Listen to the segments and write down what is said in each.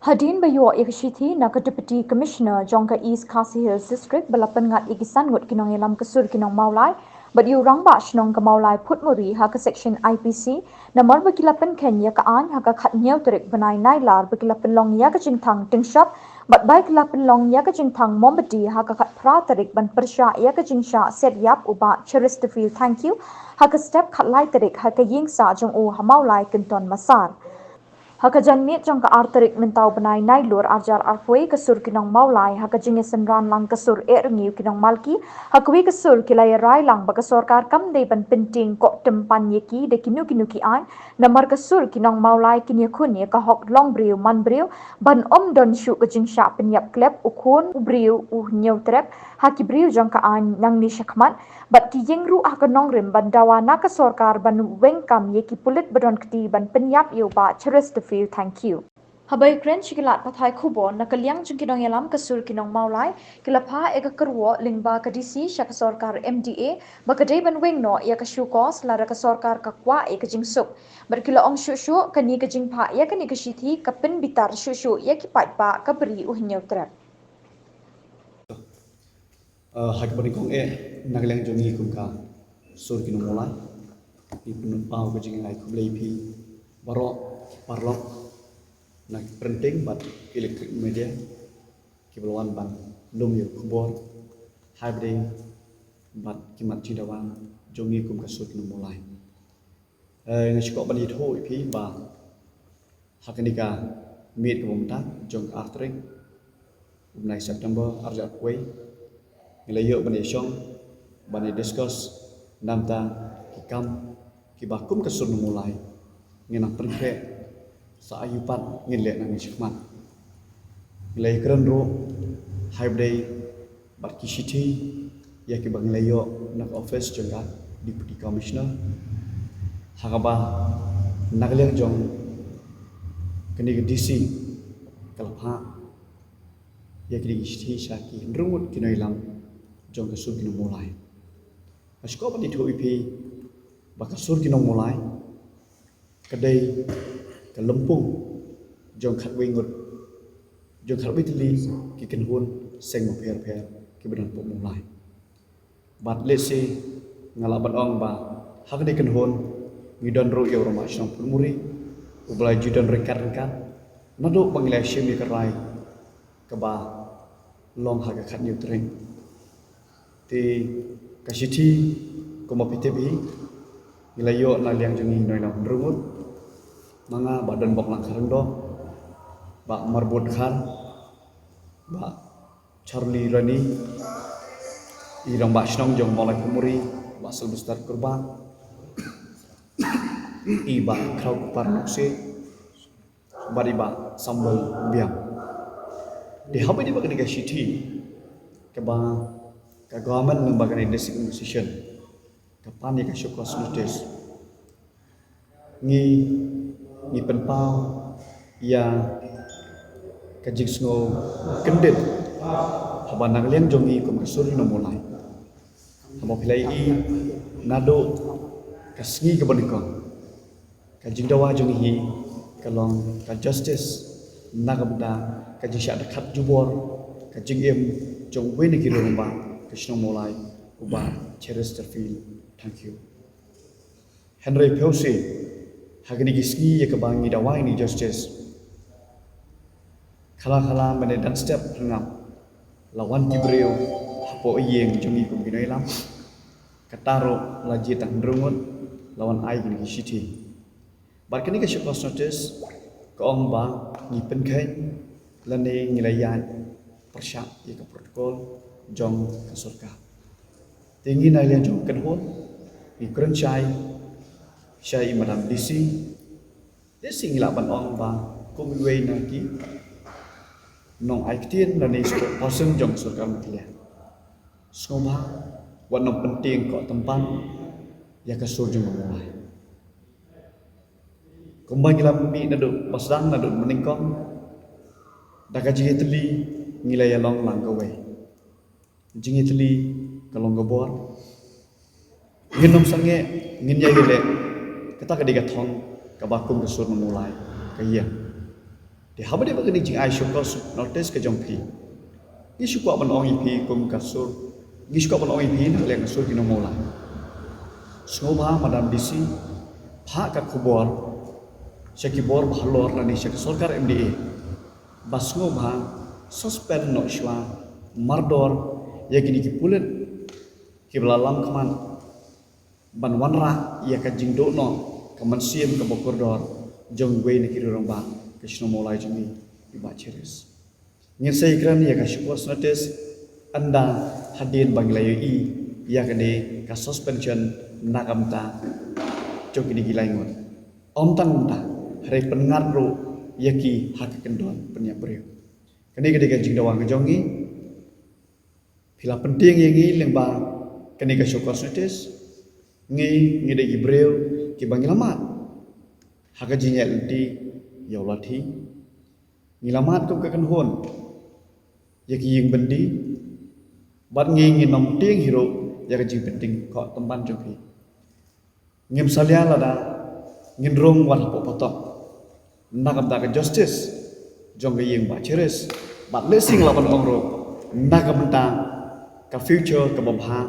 Hadin bayo ikshiti naka Deputy Commissioner Jongka East Khasi Hills District balapan ngat ikisan ngut kinong ilam kesur kinong maulai but yu rangba shnong ka maulai putmuri haka section IPC namar bakilapan Kenya ka an haka khat nyau terik banai nailar bakilapan long ya ka jingthang tingshap but bai kilapan long ya ka jingthang mombati haka khat pra terik ban persha ya ka jingsha set yap uba cheris to feel thank you haka step khat lai terik haka yingsa jong u hamaulai kinton masar haka janmit jong ka arterik mentau benai nailur arjar arpoi kesur kinong maulai haka jingesan ran lang kesur erngiu kinong malki hakwi kesur kilai rai lang baka sorkar kam de ban penting kok tempan yeki de kinu ki ai namar kesur kinong maulai kinya kun ye ka hok long briu man briu ban om don shu ka jingsha penyap klep ukun briu nyau trep haki briu jong ka an nang ni shakmat bat ki yengru haka nongrim ban dawana ka sorkar ban wengkam yeki pulit badon kti ban penyap yu ba cheres to feel thank you. Habai kren shikilat pathai kubon na kalyang jung kinong yalam kasur kinong maulai kilapha ega kerwo lingba ka DC sya ka sorkar MDA bakadai ban wengno ya ka syukos lara ka sorkar ka kwa e ka jingsuk berkila ong syushu kani ka jingpha ya kani ka shithi ka pen bitar syushu ya ki pa ka beri uhnyo trap hakbani kong naglang jongi kum ka sur kinu mulai di penun pau ke jingai kum leipi baro parlok nak printing bat electric media kiblawan ban lum yu kubor hybrid bat kimat cidawan jongi kum ka sur kinu mulai ngashko bani tho ipi ba hakanika meet kum ta jong artring umnai September arja kuai Ngelayo bani syong bani discuss namta kikam kibakum kesur mulai ngenang perke sa ayupat ngilek nang syikmat ngelay keren ro hybrid bat kishiti ya kibang ngelayo nak office jengga deputy commissioner hakaba naglek jong kini ke DC kalapha ya kini kishiti syaki nrumut kinoilam jong kasur kinong mulai. Asko pa dito ipi bakasur kinong mulai kadai kalempung jong khatwingut jong khatwitli kikenhun seng per ki badan pok mulai. Bat lesi ngalaban ong ba hakde kenhun ngidon ro yo roma syong pulmuri ublai judon rekat nado pangilai syemi kerai keba long haga khat new tring ti kasiti kuma pitebi ilayo na liang jengi noi na rungut manga badan bok lang kareng do ba marbut khan ba Charlie Rani irang ba snong jong malai pumuri ba selbestar kurba iba krau kupar nokse bari ba sambal biam di habi di bagai kasiti keba ka government membagai decision kapan ya syukur notice ngi penpau ya kajik sngo kendit habanang liang jongi kum kasuri no mulai hamo pilai i nado kasngi kebanikon kajing dawa jongi hi kalong ka justice nagamda kajing syak dekat jubor kajing em jong weni kiro rumba Krishna mulai uba cheris terfil thank you Henry Peusi hagni gisgi ya kebangi dawai ni justice khala mane dan step ngam lawan kibreu hapo yeng jongi kum ginoi lam kataro laji tang rungut lawan ai gni gisiti bar kini ke syukos notice ko ong ba ni penkai lane ngilayan persyak ya ke protokol jong kasurka tinggi nalian jong kenhon ikren syai madam DC ngilaban ong ba kumwe naki nong aiktien nani person jong surga mutlia skoba wan penting kok tempat ya kasur jong mulai kumbang ngilam mi nadu pasdang nadu meningkong dakaji teli ngilaya long langgawe jingi teli kalong gobor nginom sange nginya gele kata kadiga thong kabakum kesur mulai kaya Di habis dia begini jing ai syukur notice ke jongpi. Ni syukur ban ong ipi kum kasur. Ni syukur ban ong ipi nak leng kasur kino mola. Soba madam disi phak ka khubor syaki bor bhalor lani syaki sarkar MDA. Basngo bha suspend no shwa mardor yakini ki pulet ki belalam kaman ban wanra ya ka jingdo no kaman siem ka bokordor jong we ne kiri rong ba Krishna mulai jumi iba cheris ngin sei kran ya ka syukur notice anda hadin banglayu i ya ka de ka suspension nakamta jong kini gilai ngon om tang ta hari pengat ro yaki hak kendon penya beriu kini ketika jingdawang kejongi bila penting yang ngi lembang kini ke syukur notice ngi de gibreu ki bangilamat hak jinyel di ya Allah thi ngilamat kum kan hon yaki ying bendi bat ngi nom ting hiro ya jing penting ko temban jogi ngim salia lada ngin rong war potok nakam ta justice jong ying ba cheres bat lesing laban ongro nakam ta ka future ka babha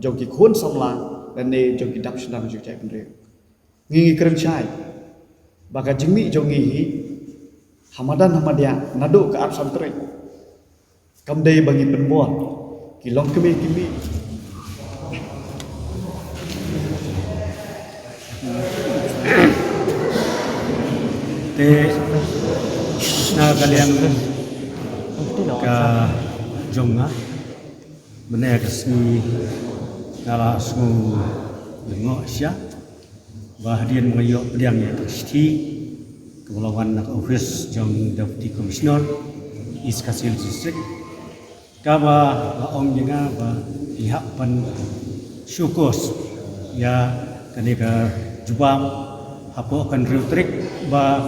jong ki khon samla dan ne jong ki dap shnam ju chai penre ngi kren chai baka jingmi jong hi hamadan hamadia nadu ka absam tre kamdei bagi penbuat kilong kemi te na kalian ka jonga mene kasni nala smu lengo sia bahdian ngayo pediang ya sti kepulauan nak office jong deputy commissioner East Kasil district kaba ong jenga ba pihak pan syukos ya kanika jubam hapo kan rutrik ba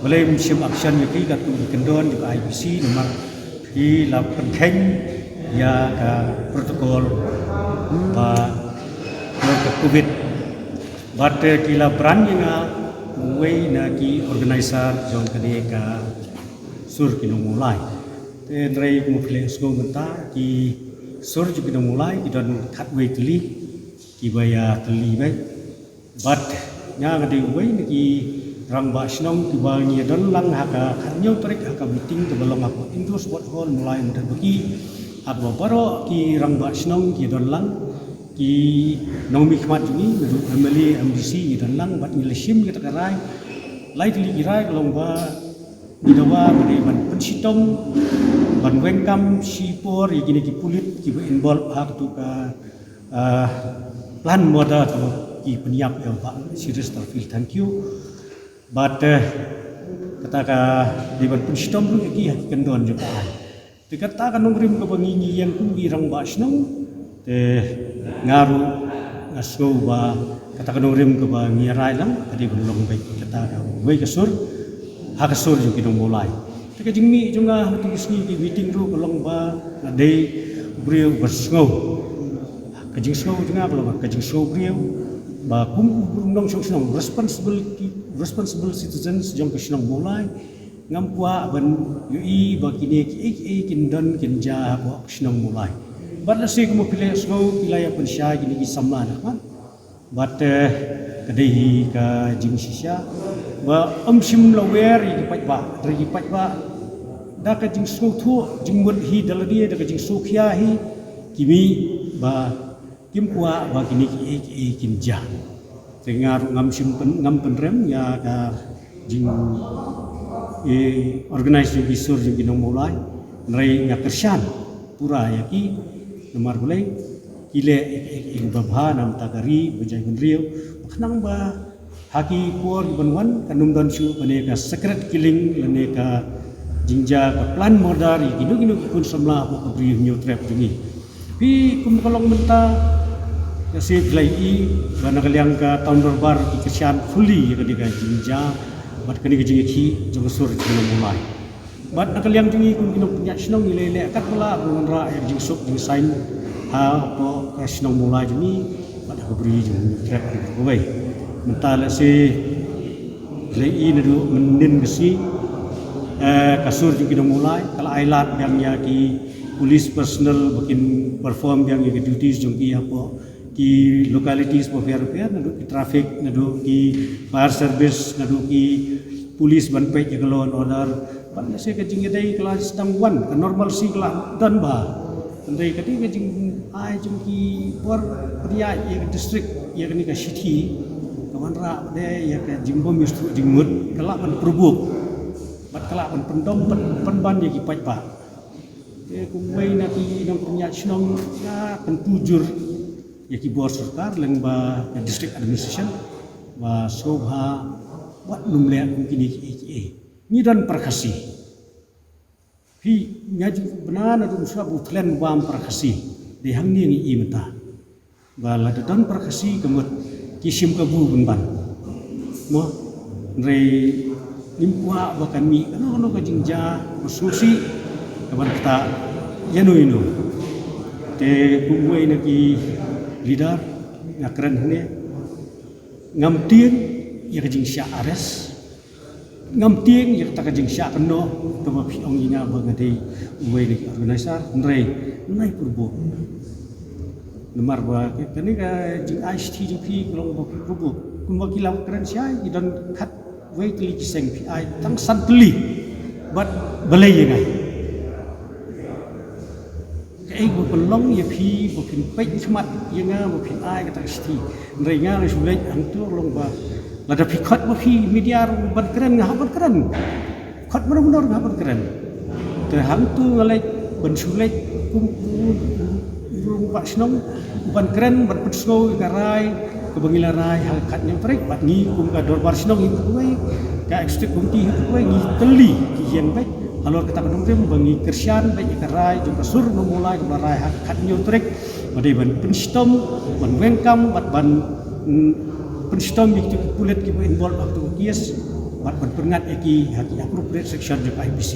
boleh sim action yuki katu kendon juga IPC nomor di lapan keng ya ka protokol ba ke covid bate kila brand nga way na ki organizer jong kani ka sur kinong mulai te drai mo fle sko menta ki sur ju kinong mulai ki don khat way tli ki baya tli bai but nya ngadi way ki rang ba snong ki ba ngi don lang haka khanyo trik haka meeting ke belong apa indus buat hol mulai mudah bagi atwa baro ki rang ba snong ki don lang ki nong mikmat ni medu family MDC don lang bat ni lesim kita karai lai tli kirai long ba ni dawa bani ban pensitong ban wengkam sipor ikini ki pulit ki involve hak tu ka plan moda tu ki penyiap ya Pak serious terfil thank you but kata ka di ban pensitong ru ki kendon juga dikata kan nongrim ke bangingi yang pun birang ba snong te ngaru ngaso ba kata kan nongrim ke bangi rai lang tadi belum baik kata ka we kasur ha kasur ju kinong mulai te ka jingmi junga tu sni ki meeting ru belong ba ade brio bersngo ka jing snow junga belong ka jing snow brio ba kum nong snong responsible citizens jong ka snong mulai ngampua ban UI bakine ki kindon kinja ko snong mulai bat la sig mo pile snow pilaya pun sha gini ki samla na kan bat kadehi ka jing sisya ba sim lawer yi pat ba da ka jing snow thu jing mut hi daladi da ka jing sukya hi kimi ba kimkua bakine ki kinja dengar ngam penrem ya ka jing organize juga sur juga nong mulai nrai ngakersan pura ya ki nomor boleh kile babha nam tagari bejai gunriu kanang ba haki por banwan kanum don su bane ka secret killing lane ka jingja ka plan modari ginu kun samla ko bri new trap jungi pi kum kolong menta ya si glai i bana kaliang ka tahun berbar ikersan fully ka diga jingja bat kani gejing ki jong sur jing mulai bat nakaliang jungi kun kinong punya snong ilele kat pula bunra yang jing sok jing sign ha po ka snong mulai jungi bat ko bri jing trap ko bai mentala si lei ni du menin besi kasur juga mulai kalau ailat yang ki police personnel bikin perform yang ki duties jongki apa ki localities per nadu ki traffic nadu ki fire service nadu ki police ban pe ke law and order ban se ke jing dai kelas tam 1 normal si kelas dan ba ndai kati ke jing ai jongki por priya ye district ye ni ka city kawan ra de ye ke jing bom mistru jing mut kelak ban perbuk bat kelak ban pendom ban ban ye ki pai pa ye kumai na ki nong punya snong na pentujur ye ki bor sarkar leng ba district administration ba sobha wat numle mungkin ki ni dan perkasi hi ngaji benar na dum sabu plan wam perkasi de hang ni ngi imta ba la dan perkasi kemut kisim kabu ban mo re nimpua bahkan mi ano ka jingja susi kaban kita yanu inu te kumway na ki leader na keren hne ngamtien ya ka jing sya ares ngamtien ya ta ka jing sya keno to ba pi ong ina ba ngade umway ni organizer nrei nai purbo nemar ba kani ka jing ICT pi kolong ba purbo kun ba kilam keren sya idan khat wei tli kiseng pi ai tang santli bat balai ye ngai ai bo pelong ye pi bo pin pei chmat ye nga bo pin ai ka tak sti nrei nga re sulai ang tu long ba la da pi khat bo pi media ban keren nga ban keren khat benar-benar nga ban keren te hang tu ngalai ban sulai kum ba snong ban keren ban petsgo garai ke bangilarai hal khatnya trek bat ni kum ka dor bar snong itu wei ka ekstra kumti itu wei ni teli ki yen baik alor kita penumrem bangi kersian baik ikarai juga sur memulai barai hak nyutrek badai ban penstom ban wengkam ban penstom itu kulit ki involve waktu kies ban pengat eki haki appropriate section juga IPC